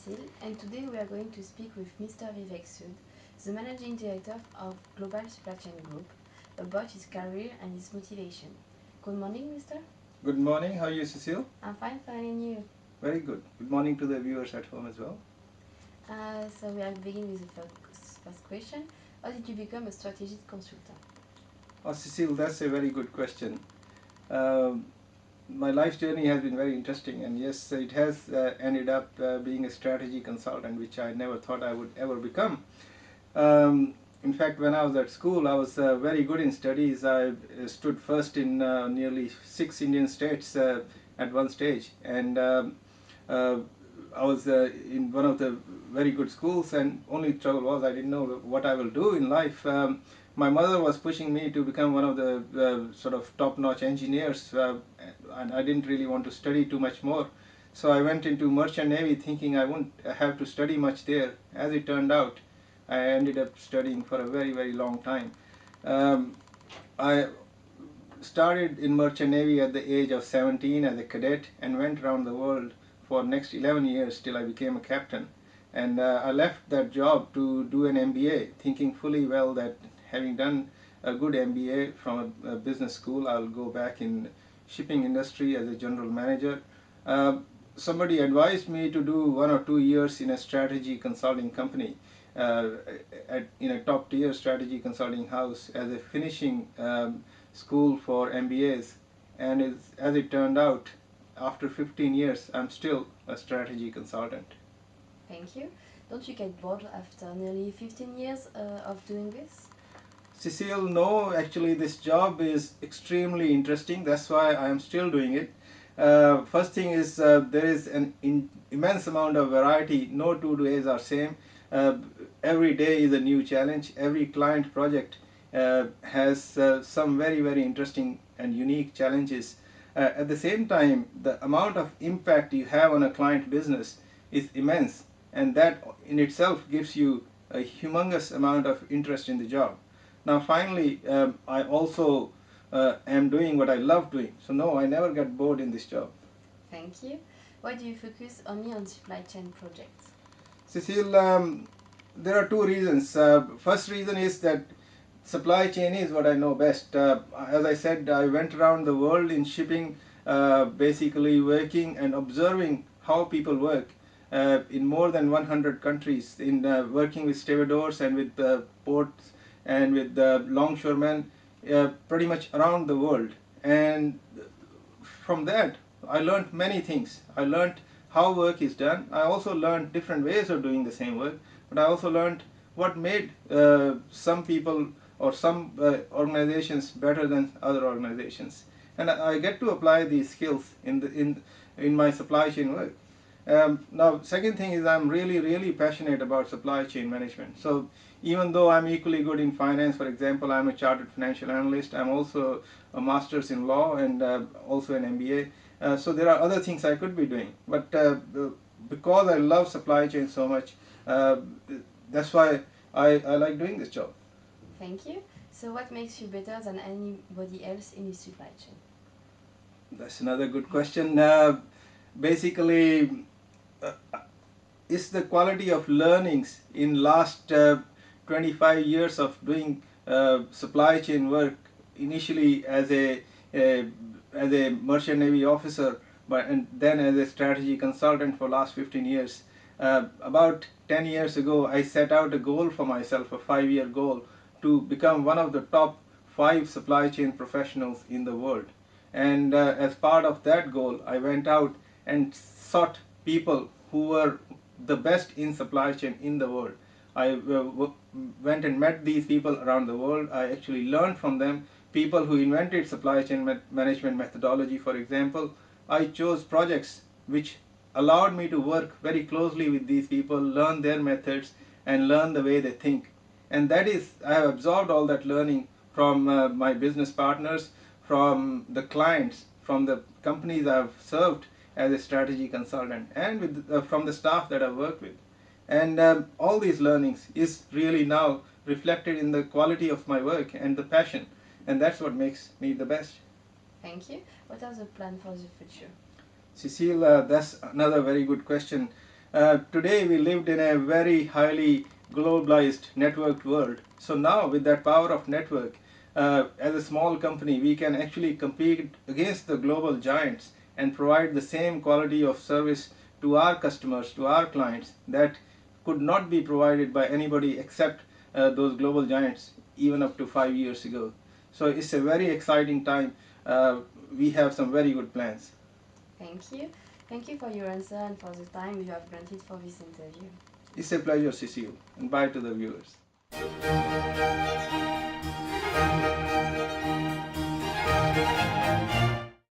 Cecile, and today we are going to speak with Mr. Vivek Sood, the Managing Director of Global Supply Chain Group, about his career and his motivation. Good morning, Mr. Good morning. How are you, Cecile? I'm fine, and you? Very good. Good morning to the viewers at home as well. So we are beginning with the first question. How did you become a strategic consultant? Oh, Cecile, that's a very good question. Um, my life journey has been very interesting, and yes, it has ended up being a strategy consultant, which I never thought I would ever become. In fact, when I was at school, I was very good in studies. I stood first in nearly 6 Indian states at one stage, and uh, I was in one of the very good schools, and only trouble was I didn't know what I will do in life. My mother was pushing me to become one of the sort of top-notch engineers, and I didn't really want to study too much more. So I went into merchant navy thinking I wouldn't have to study much there. As it turned out, I ended up studying for a very, very long time. Um, I started in merchant navy at the age of 17 as a cadet and went around the world for next 11 years till I became a captain. And I left that job to do an MBA, thinking fully well that having done a good MBA from a business school, I'll go back in shipping industry as a general manager. Uh, Somebody advised me to do 1 or 2 years in a strategy consulting company, uh, in a top tier strategy consulting house as a finishing school for MBAs, and as it turned out, after 15 years, I'm still a strategy consultant. Thank you. Don't you get bored after nearly 15 years of doing this? Cecile, no, actually, this job is extremely interesting. That's why I am still doing it. First thing is there is an immense amount of variety. No 2 days are same. Uh, every day is a new challenge. Every client project has some very, very interesting and unique challenges. At the same time, the amount of impact you have on a client business is immense, and that in itself gives you a humongous amount of interest in the job. Now, finally, I also am doing what I love doing. So, no, I never get bored in this job. Thank you. Why do you focus only on supply chain projects? Cecile, there are two reasons. First reason is that supply chain is what I know best. As I said, I went around the world in shipping, basically working and observing how people work in more than 100 countries, in working with stevedores and with ports and with longshoremen, pretty much around the world. And from that, I learned many things. I learned how work is done. I also learned different ways of doing the same work, but I also learned what made some people or some organizations better than other organizations. And I get to apply these skills in my supply chain work. Now, second thing is I'm really, really passionate about supply chain management. So even though I'm equally good in finance, for example, I'm a chartered financial analyst. I'm also a master's in law and also an MBA. So there are other things I could be doing, but because I love supply chain so much, uh, that's why I like doing this job. Thank you. So what makes you better than anybody else in the supply chain? That's another good question. Basically, uh, is the quality of learnings in last 25 years of doing supply chain work, initially a as a merchant navy officer, but and then as a strategy consultant for last 15 years. About 10 years ago, I set out a goal for myself, a 5-year goal, to become one of the top 5 supply chain professionals in the world. And as part of that goal, I went out and sought people who were the best in supply chain in the world. I went and met these people around the world. I actually learned from them. People who invented supply chain management methodology, for example. I chose projects which allowed me to work very closely with these people, learn their methods, and learn the way they think. And that is, I have absorbed all that learning from my business partners, from the clients, from the companies I've served as a strategy consultant, and from the staff that I've worked with. And all these learnings is really now reflected in the quality of my work and the passion, and that's what makes me the best. Thank you. What are the plans for the future? Cecile, that's another very good question. Today we lived in a very highly globalized networked world. So now with that power of network, as a small company, we can actually compete against the global giants and provide the same quality of service to our customers, to our clients, that could not be provided by anybody except those global giants even up to 5 years ago. So it's a very exciting time. We have some very good plans. Thank you. Thank you for your answer and for the time you have granted for this interview. It's a pleasure, Cecile, and bye to the viewers.